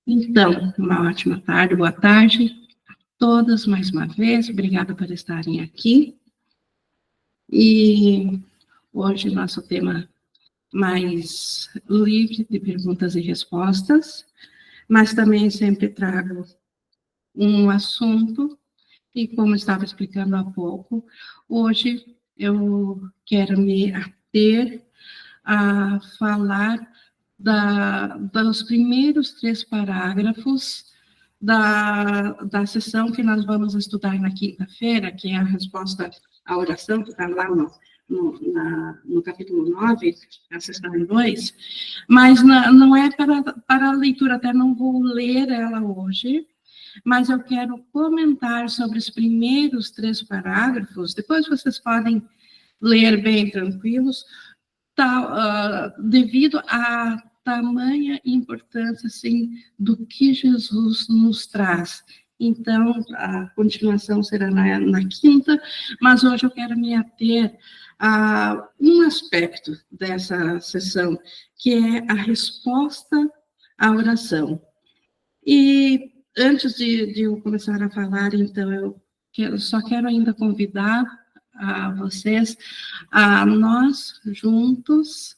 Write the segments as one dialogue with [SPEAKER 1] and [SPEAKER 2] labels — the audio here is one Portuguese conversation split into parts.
[SPEAKER 1] Então, uma ótima tarde, boa tarde a todas mais uma vez, obrigada por estarem aqui. E hoje nosso tema mais livre de perguntas e respostas, mas também sempre trago um assunto, e como estava explicando há pouco, hoje eu quero me ater a falar dos primeiros 3 parágrafos da sessão que nós vamos estudar na quinta-feira, que é a resposta à oração, que está lá no capítulo 9, a sessão 2, mas não é para a leitura, até não vou ler ela hoje, mas eu quero comentar sobre os primeiros 3 parágrafos, depois vocês podem ler bem tranquilos, devido à tamanha importância, assim, do que Jesus nos traz. Então, a continuação será na quinta, mas hoje eu quero me ater a um aspecto dessa sessão, que é a resposta à oração. E antes de eu começar a falar, então, só quero ainda convidar a vocês, a nós juntos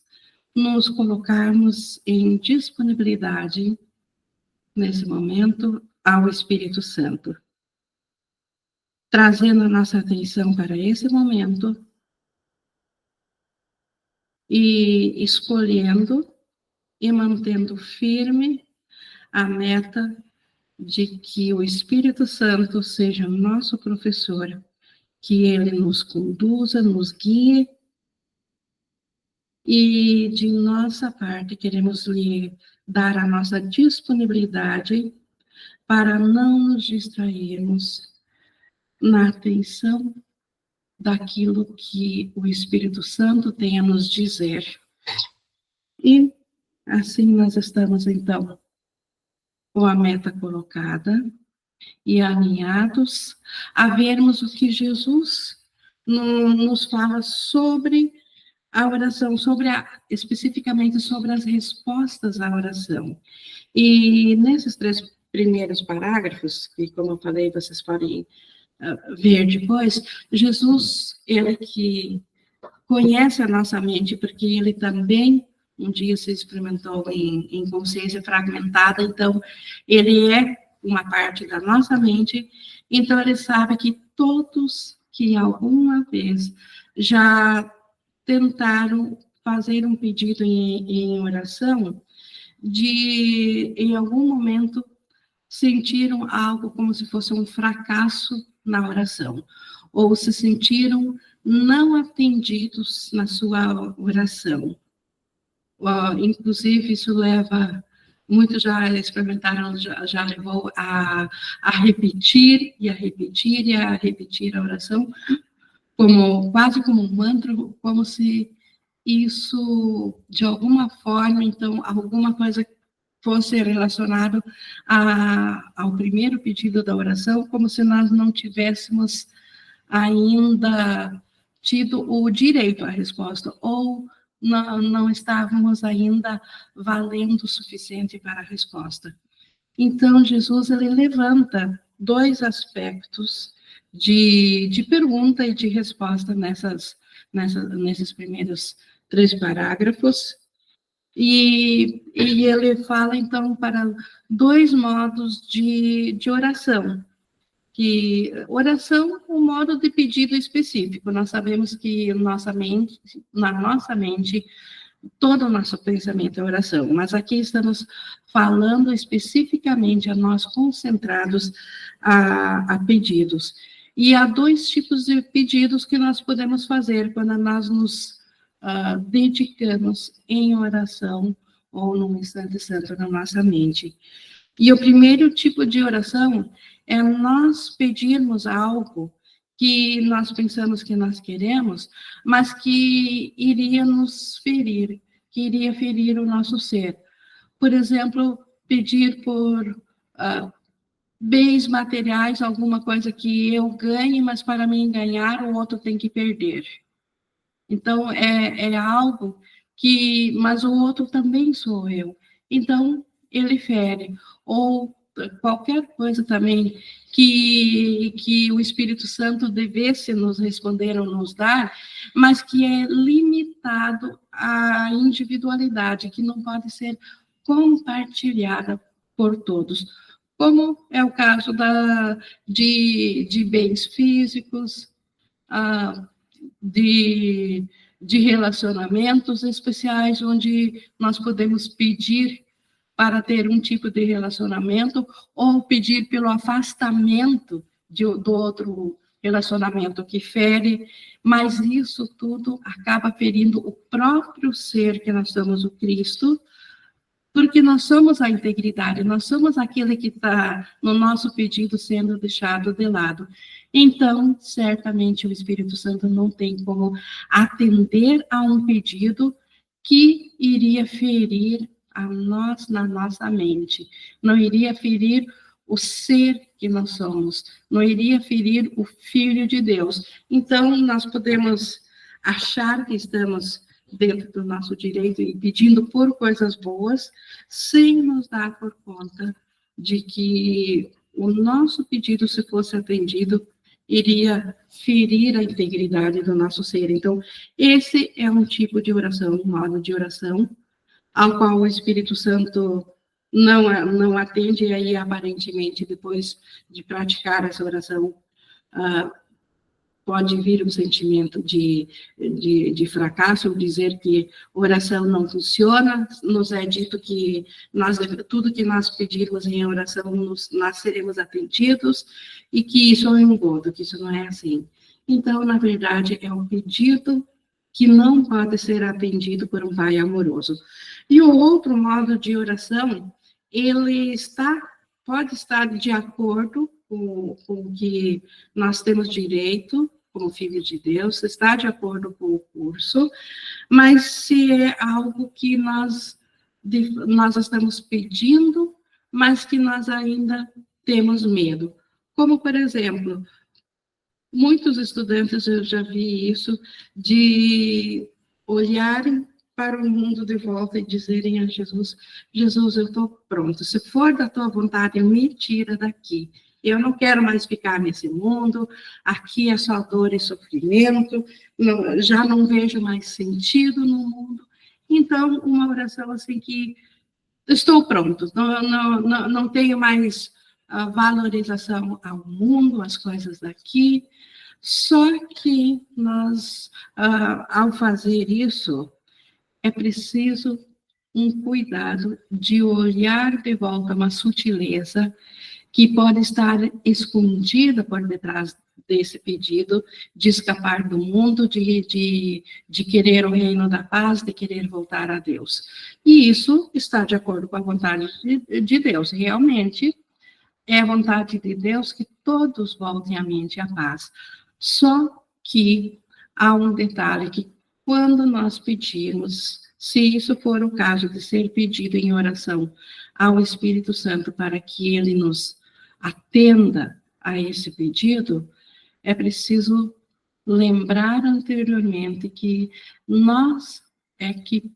[SPEAKER 1] nos colocarmos em disponibilidade, nesse momento, ao Espírito Santo, trazendo a nossa atenção para esse momento e escolhendo e mantendo firme a meta de que o Espírito Santo seja nosso professor, que ele nos conduza, nos guie, e de nossa parte queremos lhe dar a nossa disponibilidade para não nos distrairmos na atenção daquilo que o Espírito Santo tem a nos dizer. E assim nós estamos, então, com a meta colocada e alinhados a vermos o que Jesus nos fala sobre a oração, especificamente sobre as respostas à oração. E nesses 3 primeiros parágrafos, que, como eu falei, vocês podem ver depois, Jesus, ele que conhece a nossa mente, porque ele também um dia se experimentou em consciência fragmentada, então ele é uma parte da nossa mente, então ele sabe que todos que alguma vez já tentaram fazer um pedido em oração, em algum momento sentiram algo como se fosse um fracasso na oração, ou se sentiram não atendidos na sua oração. Inclusive, isso leva, muitos já experimentaram, já levou a repetir, e a repetir, e a repetir a oração, quase como um mantra, como se isso, de alguma forma, então, alguma coisa fosse relacionado ao primeiro pedido da oração, como se nós não tivéssemos ainda tido o direito à resposta, ou não estávamos ainda valendo o suficiente para a resposta. Então, Jesus, ele levanta 2 aspectos de pergunta e de resposta nesses primeiros 3 parágrafos, e ele fala, então, para 2 modos de oração, que oração é um modo de pedido específico. Nós sabemos que na nossa mente, todo o nosso pensamento é oração, mas aqui estamos falando especificamente a nós concentrados a pedidos. E há 2 tipos de pedidos que nós podemos fazer quando nós nos dedicamos em oração ou num instante santo na nossa mente. E o primeiro tipo de oração é nós pedirmos algo que nós pensamos que nós queremos, mas que iria nos ferir, que iria ferir o nosso ser. Por exemplo, pedir por bens materiais, alguma coisa que eu ganhe, mas para mim ganhar, o outro tem que perder. Então, é algo que, mas o outro também sou eu. Então, ele fere, ou qualquer coisa também que o Espírito Santo devesse nos responder ou nos dar, mas que é limitado à individualidade, que não pode ser compartilhada por todos, como é o caso de bens físicos, ah, de relacionamentos especiais, onde nós podemos pedir para ter um tipo de relacionamento ou pedir pelo afastamento do outro relacionamento que fere, mas isso tudo acaba ferindo o próprio ser que nós somos, o Cristo, porque nós somos a integridade, nós somos aquele que está no nosso pedido sendo deixado de lado. Então, certamente o Espírito Santo não tem como atender a um pedido que iria ferir a nós na nossa mente, não iria ferir o ser que nós somos, não iria ferir o Filho de Deus. Então, nós podemos achar que estamos dentro do nosso direito e pedindo por coisas boas, sem nos dar por conta de que o nosso pedido, se fosse atendido, iria ferir a integridade do nosso ser. Então, esse é um tipo de oração, um modo de oração, ao qual o Espírito Santo não atende, e aí, aparentemente, depois de praticar essa oração, pode vir um sentimento de fracasso, ou dizer que oração não funciona. Nos é dito que tudo que nós pedirmos em oração, nós seremos atendidos, e que isso é um engodo, que isso não é assim. Então, na verdade, é um pedido que não pode ser atendido por um Pai amoroso. E o outro modo de oração, ele pode estar de acordo com o que nós temos direito, como filhos de Deus, está de acordo com o curso, mas se é algo que nós estamos pedindo, mas que nós ainda temos medo. Como, por exemplo, muitos estudantes, eu já vi isso, de olharem para o mundo de volta e dizerem a Jesus: Jesus, eu estou pronto, se for da tua vontade, me tira daqui. Eu não quero mais ficar nesse mundo, aqui é só dor e sofrimento, já não vejo mais sentido no mundo. Então, uma oração assim que estou pronto, não tenho mais valorização ao mundo, às coisas daqui. Só que nós, ao fazer isso, é preciso um cuidado de olhar de volta uma sutileza que pode estar escondida por detrás desse pedido de escapar do mundo, de querer o reino da paz, de querer voltar a Deus. E isso está de acordo com a vontade de Deus. Realmente, é a vontade de Deus que todos voltem a mente à paz. Só que há um detalhe, que quando nós pedirmos, se isso for o caso de ser pedido em oração ao Espírito Santo para que ele nos atenda a esse pedido, é preciso lembrar anteriormente que nós é que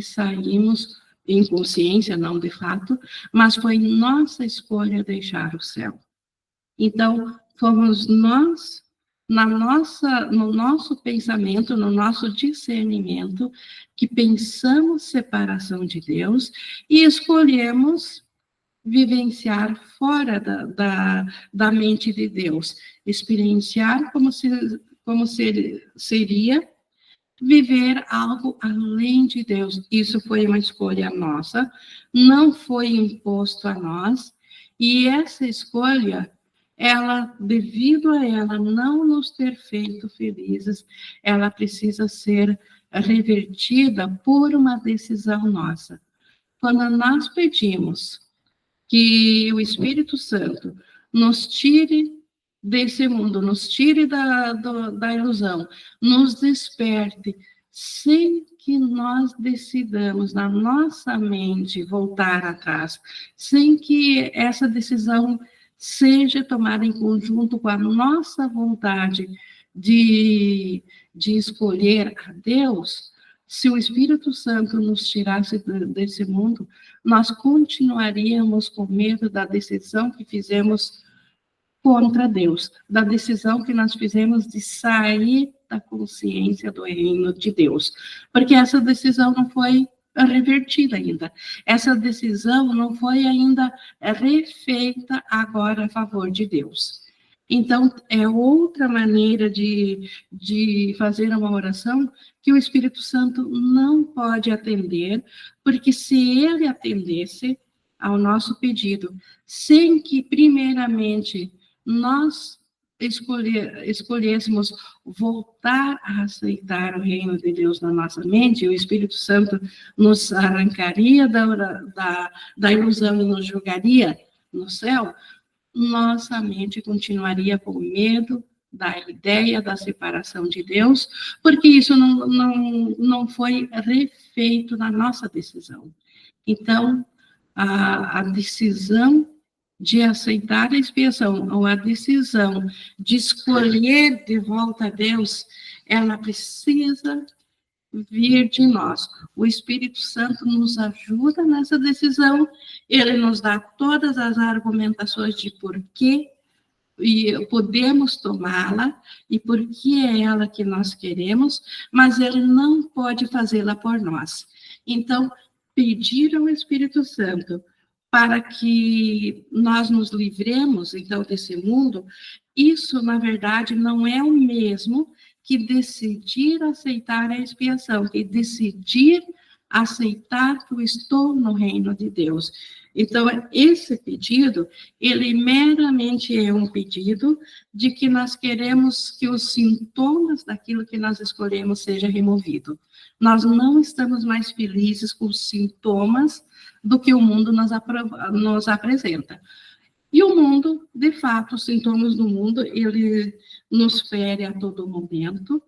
[SPEAKER 1] saímos em consciência, não de fato, mas foi nossa escolha deixar o céu. Então, fomos nós, no nosso pensamento, no nosso discernimento, que pensamos separação de Deus e escolhemos vivenciar fora da mente de Deus, experienciar como seria viver algo além de Deus. Isso foi uma escolha nossa, não foi imposto a nós, e essa escolha, devido a ela não nos ter feito felizes, ela precisa ser revertida por uma decisão nossa. Quando nós pedimos que o Espírito Santo nos tire desse mundo, nos tire da ilusão, nos desperte, sem que nós decidamos na nossa mente voltar atrás, sem que essa decisão seja tomada em conjunto com a nossa vontade de escolher a Deus, Se o Espírito Santo nos tirasse desse mundo, nós continuaríamos com medo da decisão que fizemos contra Deus, da decisão que nós fizemos de sair da consciência do reino de Deus, porque essa decisão não foi revertida ainda, essa decisão não foi ainda refeita agora a favor de Deus. Então, é outra maneira de fazer uma oração que o Espírito Santo não pode atender, porque se ele atendesse ao nosso pedido, sem que, primeiramente, nós escolhêssemos voltar a aceitar o reino de Deus na nossa mente, o Espírito Santo nos arrancaria da ilusão e nos jogaria no céu, nossa mente continuaria com medo da ideia da separação de Deus, porque isso não foi refeito na nossa decisão. Então, a decisão de aceitar a expiação, ou a decisão de escolher de volta a Deus, ela precisa vir de nós. O Espírito Santo nos ajuda nessa decisão, ele nos dá todas as argumentações de por que podemos tomá-la e por que é ela que nós queremos, mas ele não pode fazê-la por nós. Então, pedir ao Espírito Santo para que nós nos livremos, então, desse mundo, isso, na verdade, não é o mesmo que decidir aceitar a expiação, que decidir aceitar que eu estou no reino de Deus. Então, esse pedido, ele meramente é um pedido de que nós queremos que os sintomas daquilo que nós escolhemos seja removido. Nós não estamos mais felizes com os sintomas do que o mundo nos apresenta. E o mundo, de fato, os sintomas do mundo, ele nos fere a todo momento.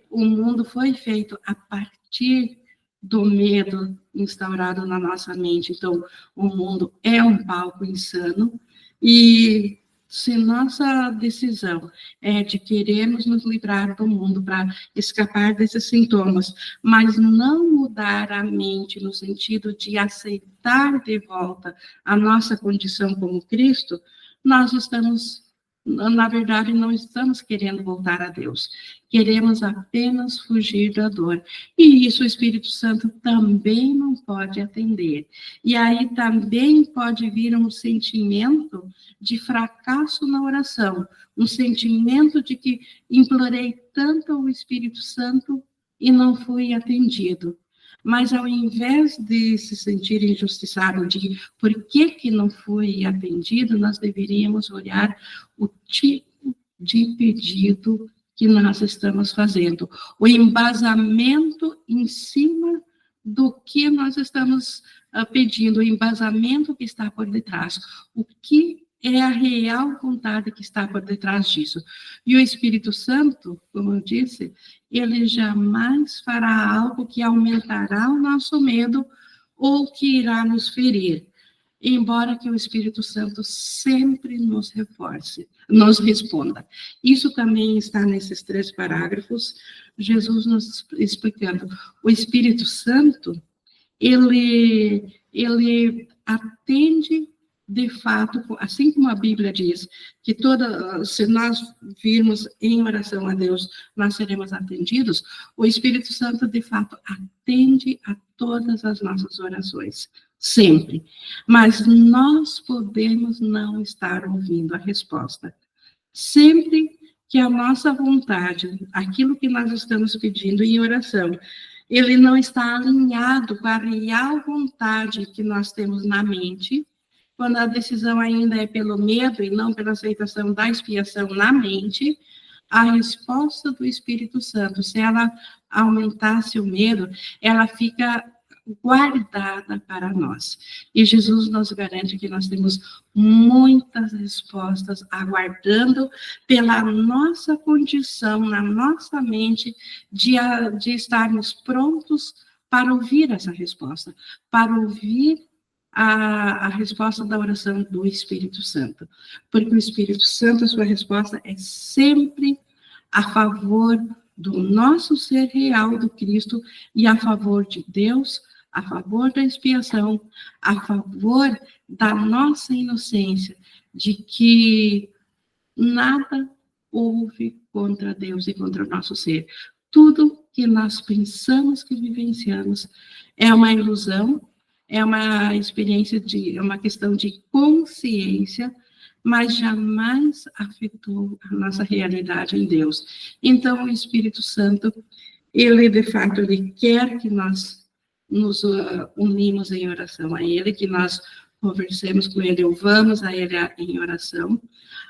[SPEAKER 1] O mundo foi feito a partir do medo instaurado na nossa mente. Então, o mundo é um palco insano. E se nossa decisão é de querermos nos livrar do mundo para escapar desses sintomas, mas não mudar a mente no sentido de aceitar de volta a nossa condição como Cristo, nós estamos, na verdade, não estamos querendo voltar a Deus. Queremos apenas fugir da dor. E isso o Espírito Santo também não pode atender. E aí também pode vir um sentimento de fracasso na oração, um sentimento de que implorei tanto ao Espírito Santo e não fui atendido. Mas ao invés de se sentir injustiçado de por que não fui atendido, nós deveríamos olhar o tipo de pedido que nós estamos fazendo, o embasamento em cima do que nós estamos pedindo, o embasamento que está por detrás, o que é a real vontade que está por detrás disso. E o Espírito Santo, como eu disse, ele jamais fará algo que aumentará o nosso medo ou que irá nos ferir, embora que o Espírito Santo sempre nos reforce, nos responda. Isso também está nesses 3 parágrafos, Jesus nos explicando. O Espírito Santo, ele atende de fato, assim como a Bíblia diz, que se nós virmos em oração a Deus, nós seremos atendidos, o Espírito Santo, de fato, atende a todas as nossas orações, sempre. Mas nós podemos não estar ouvindo a resposta. Sempre que a nossa vontade, aquilo que nós estamos pedindo em oração, ele não está alinhado com a real vontade que nós temos na mente, quando a decisão ainda é pelo medo e não pela aceitação da expiação na mente, a resposta do Espírito Santo, se ela aumentasse o medo, ela fica guardada para nós. E Jesus nos garante que nós temos muitas respostas aguardando pela nossa condição, na nossa mente, de estarmos prontos para ouvir essa resposta, para ouvir a resposta da oração do Espírito Santo. Porque o Espírito Santo, a sua resposta é sempre a favor do nosso ser real do Cristo e a favor de Deus, a favor da expiação, a favor da nossa inocência, de que nada houve contra Deus e contra o nosso ser. Tudo que nós pensamos que vivenciamos é uma ilusão, é uma experiência é uma questão de consciência, mas jamais afetou a nossa realidade em Deus. Então, o Espírito Santo, ele, de fato, ele quer que nós nos unimos em oração a ele, que nós conversemos com ele, ou vamos a ele em oração,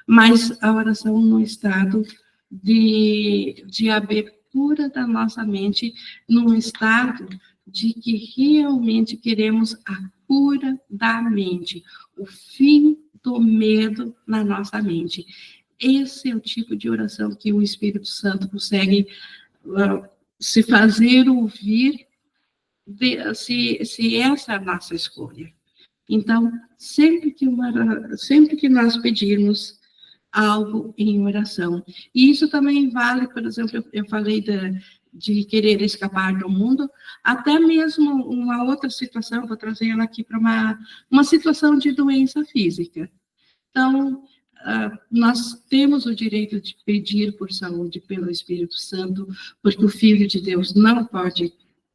[SPEAKER 1] mas a oração no estado de abertura da nossa mente, num estado de que realmente queremos a cura da mente, o fim do medo na nossa mente. Esse é o tipo de oração que o Espírito Santo consegue se fazer ouvir, se essa é a nossa escolha. Então, sempre que nós pedirmos algo em oração, e isso também vale, por exemplo, eu falei de querer escapar do mundo, até mesmo uma outra situação, vou trazer ela aqui para uma situação de doença física. Então, nós temos o direito de pedir por saúde pelo Espírito Santo, porque o Filho de Deus não pode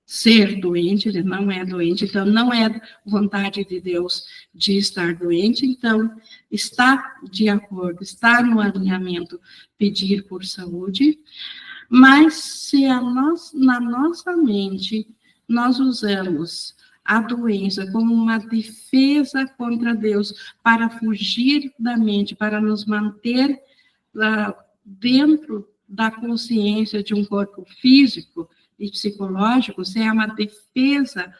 [SPEAKER 1] ser doente, ele não é doente, então não é vontade de Deus de estar doente, então está de acordo, está no alinhamento pedir por saúde, mas se na nossa mente nós usamos a doença como uma defesa contra Deus, para fugir da mente, para nos manter dentro da consciência de um corpo físico e psicológico, se é uma defesa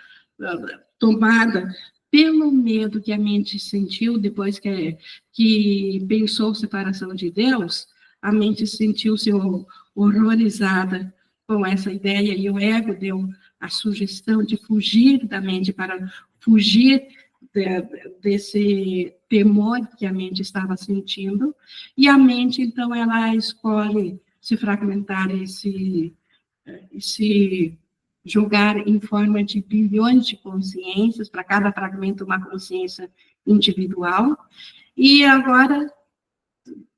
[SPEAKER 1] tomada pelo medo que a mente sentiu depois que pensou separação de Deus, a mente sentiu-se horrorizada com essa ideia e o ego deu a sugestão de fugir da mente, para fugir desse temor que a mente estava sentindo, e a mente, então, ela escolhe se fragmentar e se julgar em forma de bilhões de consciências, para cada fragmento uma consciência individual, e agora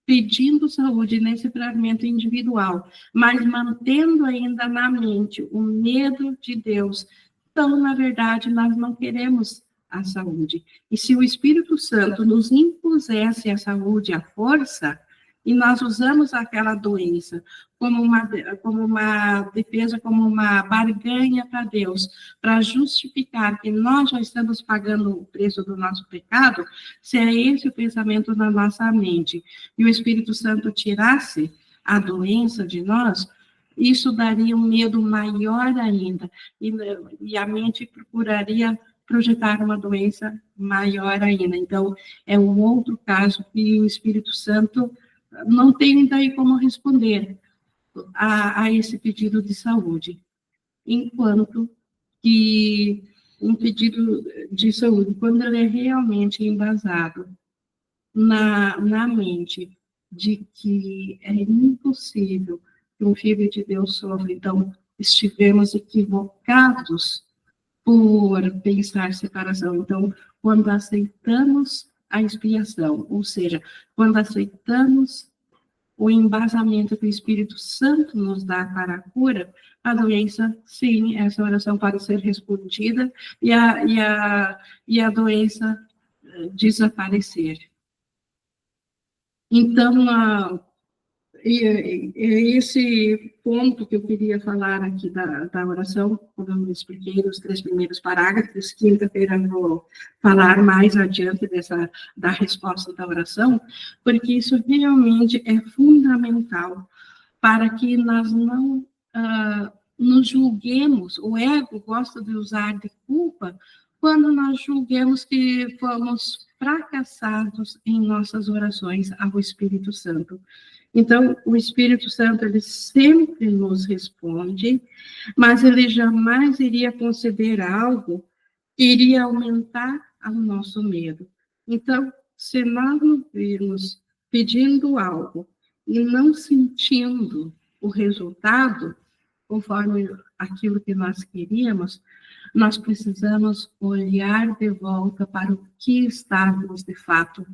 [SPEAKER 1] pedindo saúde nesse fragmento individual, mas mantendo ainda na mente o medo de Deus. Então, na verdade, nós não queremos a saúde. E se o Espírito Santo nos impusesse a saúde à força, e nós usamos aquela doença como uma defesa, como uma barganha para Deus, para justificar que nós já estamos pagando o preço do nosso pecado, se é esse o pensamento na nossa mente, e o Espírito Santo tirasse a doença de nós, isso daria um medo maior ainda, e a mente procuraria projetar uma doença maior ainda. Então, é um outro caso que o Espírito Santo não tem daí como responder a esse pedido de saúde, enquanto que um pedido de saúde, quando ele é realmente embasado na mente de que é impossível que um filho de Deus sofra, então estivemos equivocados por pensar separação. Então, quando aceitamos a expiação, ou seja, quando aceitamos o embasamento que o Espírito Santo nos dá para a cura, a doença, sim, essa oração pode ser respondida e a doença desaparecer. Então, esse ponto que eu queria falar aqui da oração, como eu expliquei nos 3 primeiros parágrafos, quinta-feira eu vou falar mais adiante da resposta da oração, porque isso realmente é fundamental para que nós não nos julguemos. O ego gosta de usar de culpa quando nós julguemos que fomos fracassados em nossas orações ao Espírito Santo. Então, o Espírito Santo, ele sempre nos responde, mas ele jamais iria conceder algo que iria aumentar o nosso medo. Então, se nós nos virmos pedindo algo e não sentindo o resultado, conforme aquilo que nós queríamos, nós precisamos olhar de volta para o que estávamos, de fato,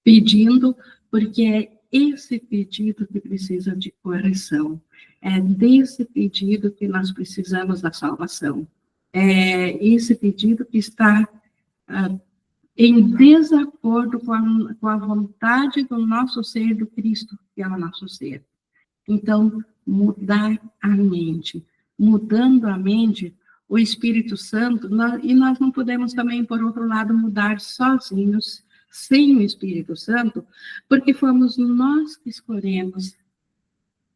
[SPEAKER 1] pedindo, porque é esse pedido que precisa de correção. É desse pedido que nós precisamos da salvação. É esse pedido que está em desacordo com a vontade do nosso ser, do Cristo, que é o nosso ser. Então, mudar a mente. Mudando a mente, o Espírito Santo, e nós não podemos também, por outro lado, mudar sozinhos, sem o Espírito Santo, porque fomos nós que escolhemos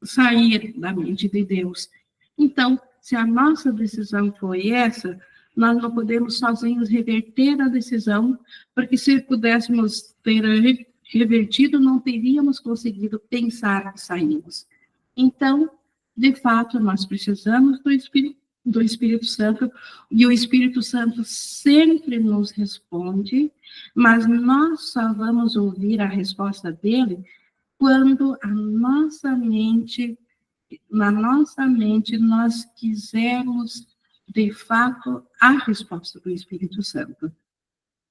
[SPEAKER 1] sair da mente de Deus. Então, se a nossa decisão foi essa, nós não podemos sozinhos reverter a decisão, porque se pudéssemos ter revertido, não teríamos conseguido pensar que saímos. Então, de fato, nós precisamos do Espírito Santo, e o Espírito Santo sempre nos responde, mas nós só vamos ouvir a resposta dele quando na nossa mente, nós quisermos, de fato, a resposta do Espírito Santo.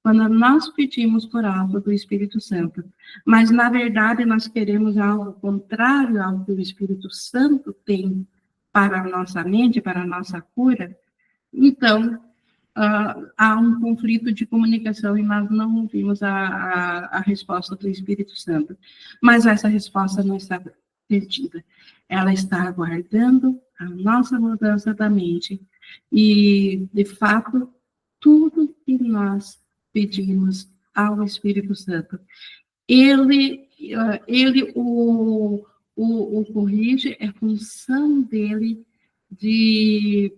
[SPEAKER 1] Quando nós pedimos por algo do Espírito Santo, mas, na verdade, nós queremos algo contrário ao que o Espírito Santo tem para a nossa mente, para a nossa cura, então, há um conflito de comunicação e nós não ouvimos a resposta do Espírito Santo. Mas essa resposta não está perdida. Ela está aguardando a nossa mudança da mente. E, de fato, tudo que nós pedimos ao Espírito Santo, ele o corrige, é função dele de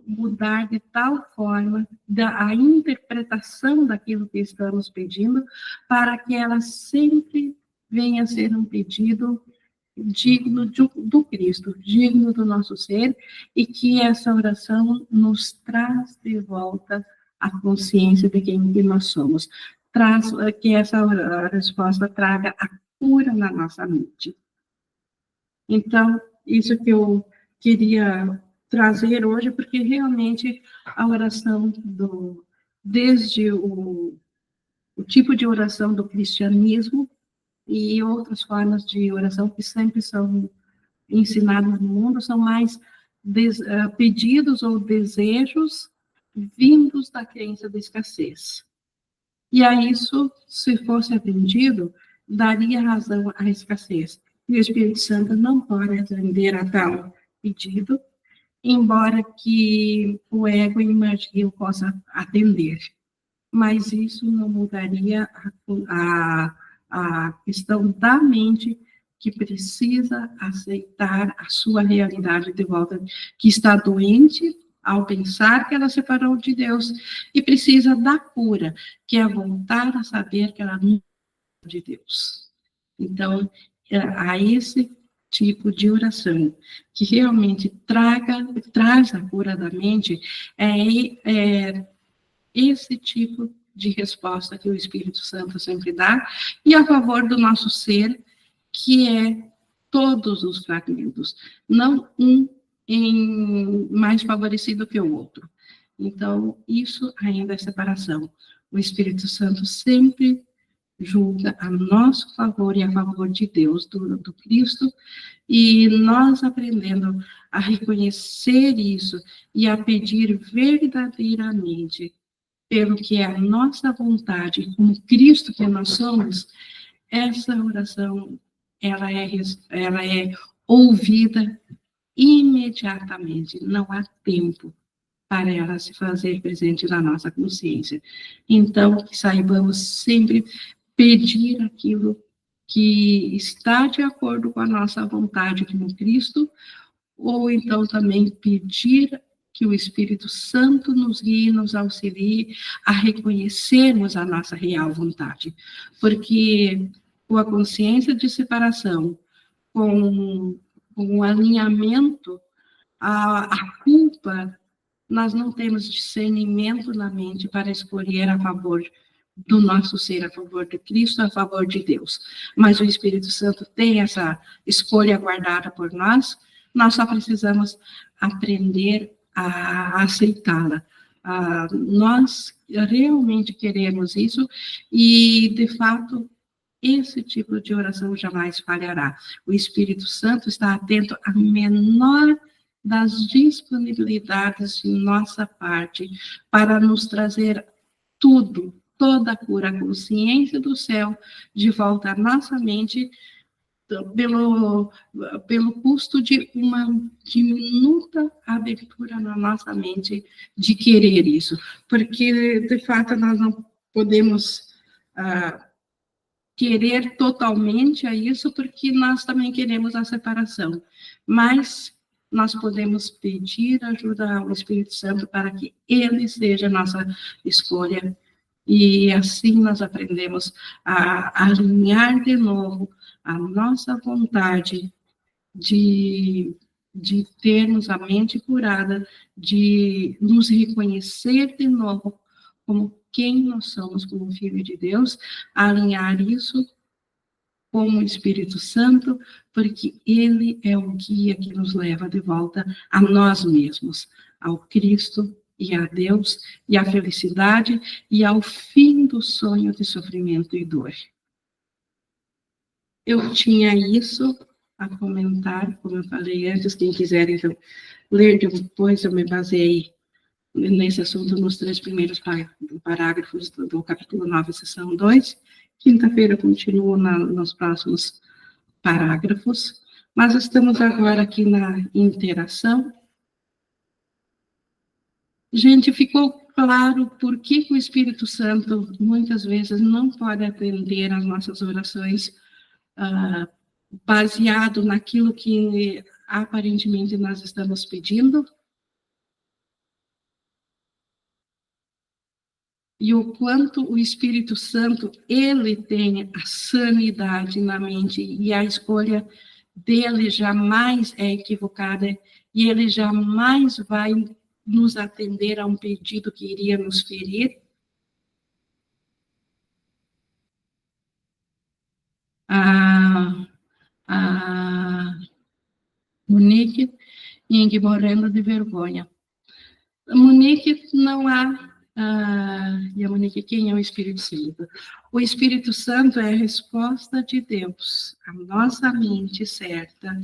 [SPEAKER 1] mudar de tal forma a interpretação daquilo que estamos pedindo, para que ela sempre venha a ser um pedido digno do Cristo, digno do nosso ser, e que essa oração nos traz de volta a consciência de quem nós somos, que essa resposta traga a cura na nossa mente. Então, isso que eu queria trazer hoje, porque realmente a oração desde o tipo de oração do cristianismo e outras formas de oração que sempre são ensinadas no mundo, são mais pedidos ou desejos vindos da crença da escassez. E a isso, se fosse aprendido, daria razão à escassez. E o Espírito Santo não pode atender a tal pedido, embora que o ego e a magia possa atender. Mas isso não mudaria a questão da mente, que precisa aceitar a sua realidade de volta, que está doente ao pensar que ela separou de Deus, e precisa da cura, que é voltar a saber que ela não é de Deus. Então, a esse tipo de oração, que realmente traz a cura da mente, é esse tipo de resposta que o Espírito Santo sempre dá, e a favor do nosso ser, que é todos os fragmentos, não um mais favorecido que o outro. Então, isso ainda é separação. O Espírito Santo sempre julga a nosso favor e a favor de Deus, do Cristo, e nós aprendendo a reconhecer isso e a pedir verdadeiramente pelo que é a nossa vontade, como Cristo que nós somos, essa oração, ela é ouvida imediatamente, não há tempo para ela se fazer presente na nossa consciência. Então, que saibamos sempre pedir aquilo que está de acordo com a nossa vontade como Cristo, ou então também pedir que o Espírito Santo nos guie, nos auxilie a reconhecermos a nossa real vontade. Porque com a consciência de separação, com o alinhamento, a culpa, nós não temos discernimento na mente para escolher a favor do nosso ser a favor de Cristo, a favor de Deus. Mas o Espírito Santo tem essa escolha guardada por nós, nós só precisamos aprender a aceitá-la. Nós realmente queremos isso e, de fato, esse tipo de oração jamais falhará. O Espírito Santo está atento à menor das disponibilidades de nossa parte para nos trazer tudo, toda a cura, a consciência do céu de volta à nossa mente pelo custo de uma diminuta abertura na nossa mente de querer isso, porque, de fato, nós não podemos querer totalmente a isso, porque nós também queremos a separação, mas nós podemos pedir ajuda ao Espírito Santo para que ele seja a nossa escolha, e assim nós aprendemos a alinhar de novo a nossa vontade de termos a mente curada, de nos reconhecer de novo como quem nós somos como filho de Deus, alinhar isso com o Espírito Santo, porque ele é o guia que nos leva de volta a nós mesmos, ao Cristo e a Deus, e à felicidade, e ao fim do sonho de sofrimento e dor. Eu tinha isso a comentar, como eu falei antes, quem quiser, então, ler depois, eu me baseei nesse assunto nos 3 primeiros parágrafos do capítulo 9, seção 2. Quinta-feira eu continuo nos próximos parágrafos, mas estamos agora aqui na interação. Gente, ficou claro por que o Espírito Santo muitas vezes não pode atender às nossas orações baseado naquilo que aparentemente nós estamos pedindo? E o quanto o Espírito Santo, ele tem a sanidade na mente, e a escolha dele jamais é equivocada, e ele jamais vai nos atender a um pedido que iria nos ferir. A Monique Ing morrendo de vergonha. Monique, não há. E a Monique, quem é o Espírito Santo? O Espírito Santo é a resposta de Deus, a nossa mente certa,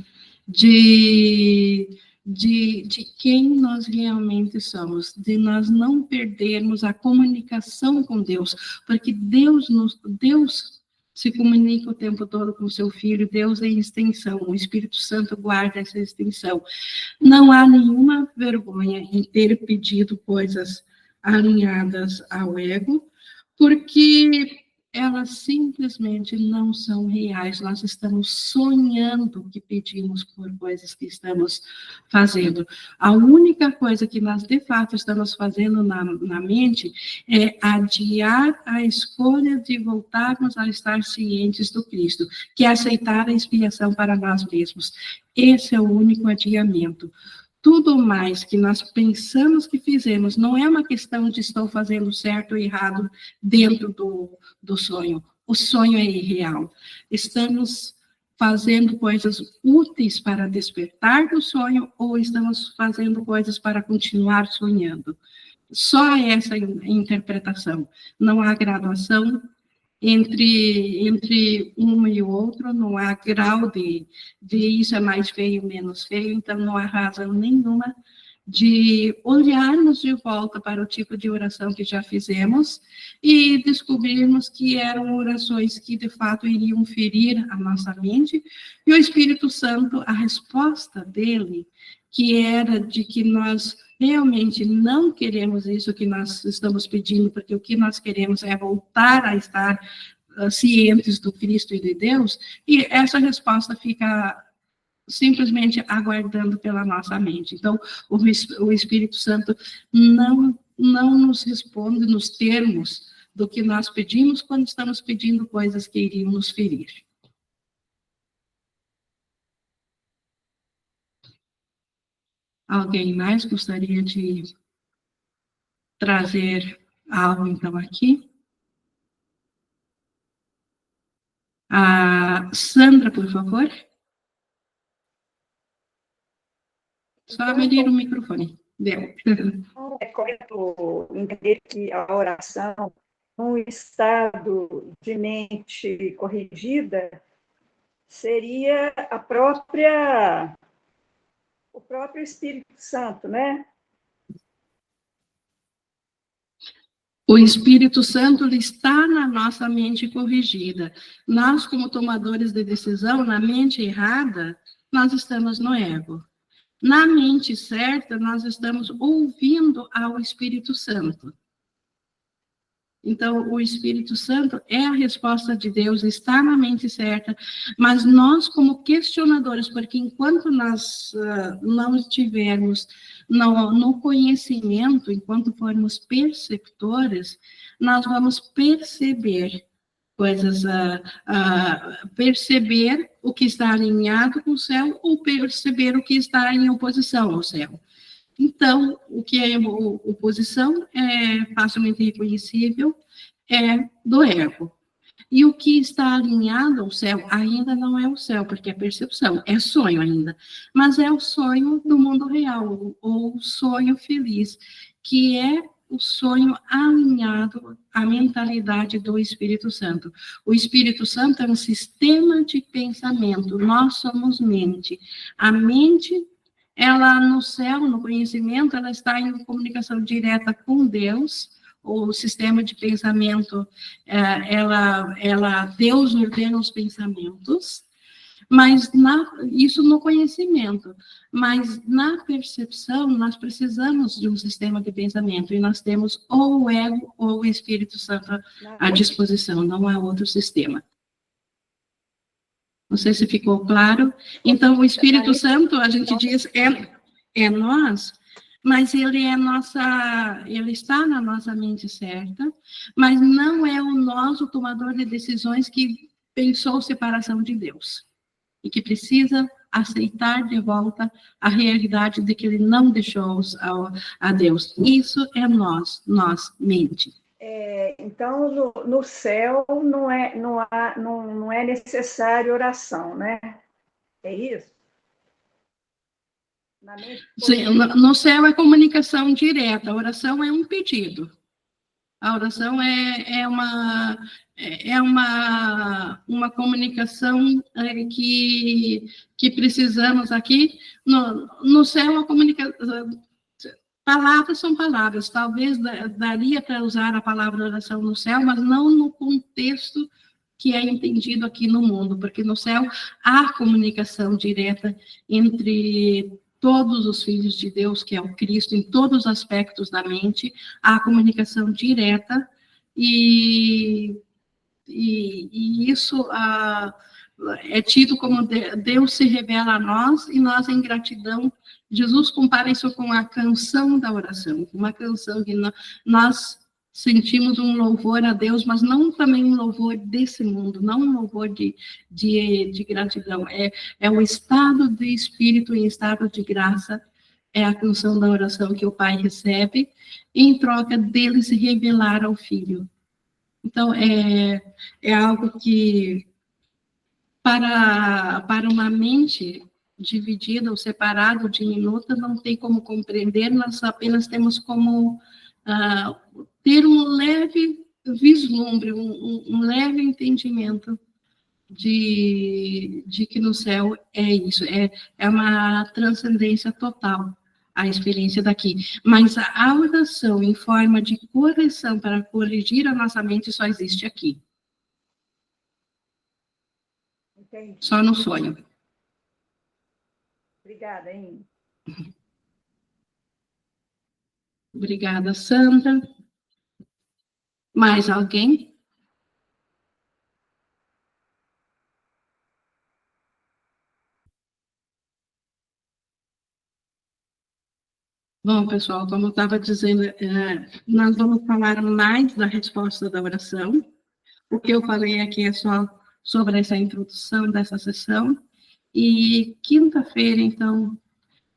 [SPEAKER 1] de quem nós realmente somos, de nós não perdermos a comunicação com Deus, porque Deus se comunica o tempo todo com o seu Filho, Deus é extensão, o Espírito Santo guarda essa extensão. Não há nenhuma vergonha em ter pedido coisas alinhadas ao ego, porque elas simplesmente não são reais. Nós estamos sonhando que pedimos por coisas que estamos fazendo. A única coisa que nós, de fato, estamos fazendo na mente é adiar a escolha de voltarmos a estar cientes do Cristo, que é aceitar a expiação para nós mesmos. Esse é o único adiamento. Tudo mais que nós pensamos que fizemos não é uma questão de estou fazendo certo ou errado dentro do sonho. O sonho é irreal. Estamos fazendo coisas úteis para despertar do sonho ou estamos fazendo coisas para continuar sonhando. Só essa interpretação. Não há graduação entre um e o outro, não há grau de isso é mais feio, menos feio, então não há razão nenhuma de olharmos de volta para o tipo de oração que já fizemos e descobrirmos que eram orações que, de fato, iriam ferir a nossa mente, e o Espírito Santo, a resposta dele, que era de que nós realmente não queremos isso que nós estamos pedindo, porque o que nós queremos é voltar a estar cientes do Cristo e de Deus, e essa resposta fica simplesmente aguardando pela nossa mente. Então, o Espírito Santo não nos responde nos termos do que nós pedimos quando estamos pedindo coisas que iriam nos ferir. Alguém mais gostaria de trazer algo, então, aqui? Sandra, por favor. Só abrir o microfone. Deu.
[SPEAKER 2] É correto entender que a oração, num estado de mente corrigida, seria o próprio Espírito Santo, né?
[SPEAKER 1] O Espírito Santo ele está na nossa mente corrigida. Nós, como tomadores de decisão, na mente errada, nós estamos no ego. Na mente certa, nós estamos ouvindo ao Espírito Santo. Então, o Espírito Santo é a resposta de Deus, está na mente certa, mas nós, como questionadores, porque enquanto nós não estivermos no conhecimento, enquanto formos perceptores, nós vamos perceber coisas, perceber o que está alinhado com o céu ou perceber o que está em oposição ao céu. Então, o que é oposição é facilmente reconhecível, é do ego. E o que está alinhado ao céu ainda não é o céu, porque é percepção, é sonho ainda. Mas é o sonho do mundo real, ou o sonho feliz, que é o sonho alinhado à mentalidade do Espírito Santo. O Espírito Santo é um sistema de pensamento, nós somos mente. A mente, ela no céu, no conhecimento, ela está em comunicação direta com Deus. O sistema de pensamento, Deus ordena os pensamentos, mas isso no conhecimento, mas na percepção, nós precisamos de um sistema de pensamento, e nós temos ou o ego ou o Espírito Santo à disposição, não há outro sistema. Não sei se ficou claro. Então, o Espírito Santo, a gente diz, é nós, mas ele está na nossa mente certa, mas não é o nós, o tomador de decisões, que pensou separação de Deus, e que precisa aceitar de volta a realidade de que ele não deixou a Deus. Isso é nós, mente.
[SPEAKER 2] Então, no céu não é necessário oração, né? É isso?
[SPEAKER 1] Sim, no céu é comunicação direta, a oração é um pedido. A oração é uma comunicação que precisamos aqui. No céu, a comunicação... Palavras são palavras. Talvez daria para usar a palavra oração no céu, mas não no contexto que é entendido aqui no mundo, porque no céu há comunicação direta entre todos os filhos de Deus, que é o Cristo, em todos os aspectos da mente, há comunicação direta, e isso é tido como Deus se revela a nós, e nós, em gratidão, Jesus compara isso com a canção da oração, uma canção que nós sentimos um louvor a Deus, mas não também um louvor desse mundo, não um louvor de gratidão, é o estado de espírito em estado de graça, é a canção da oração que o Pai recebe, em troca dele se revelar ao Filho. Então, é algo que, para uma mente dividida ou separada, diminuta, não tem como compreender, nós apenas temos como ter um leve vislumbre, um leve entendimento de que no céu é isso, é uma transcendência total a experiência daqui. Mas a oração em forma de correção para corrigir a nossa mente só existe aqui.
[SPEAKER 2] Entendi.
[SPEAKER 1] Só no sonho.
[SPEAKER 2] Obrigada, hein?
[SPEAKER 1] Obrigada, Sandra. Mais alguém? Bom, pessoal, como eu estava dizendo, nós vamos falar mais da resposta da oração. O que eu falei aqui é só sobre essa introdução dessa sessão. E quinta-feira, então,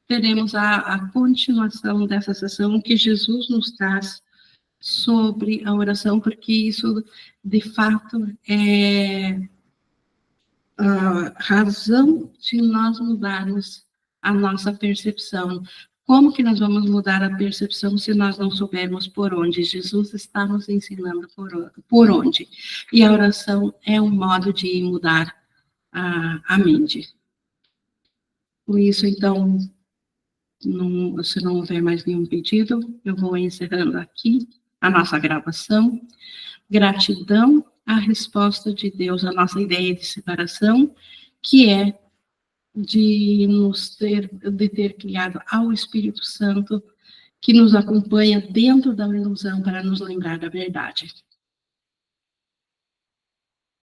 [SPEAKER 1] teremos a continuação dessa sessão que Jesus nos traz sobre a oração, porque isso, de fato, é a razão de nós mudarmos a nossa percepção. Como que nós vamos mudar a percepção se nós não soubermos por onde? Jesus está nos ensinando por onde. E a oração é um modo de mudar a mente. Com isso, então, se não houver mais nenhum pedido, eu vou encerrando aqui a nossa gravação. Gratidão à resposta de Deus, à nossa ideia de separação, que é de ter criado ao Espírito Santo, que nos acompanha dentro da ilusão para nos lembrar da verdade.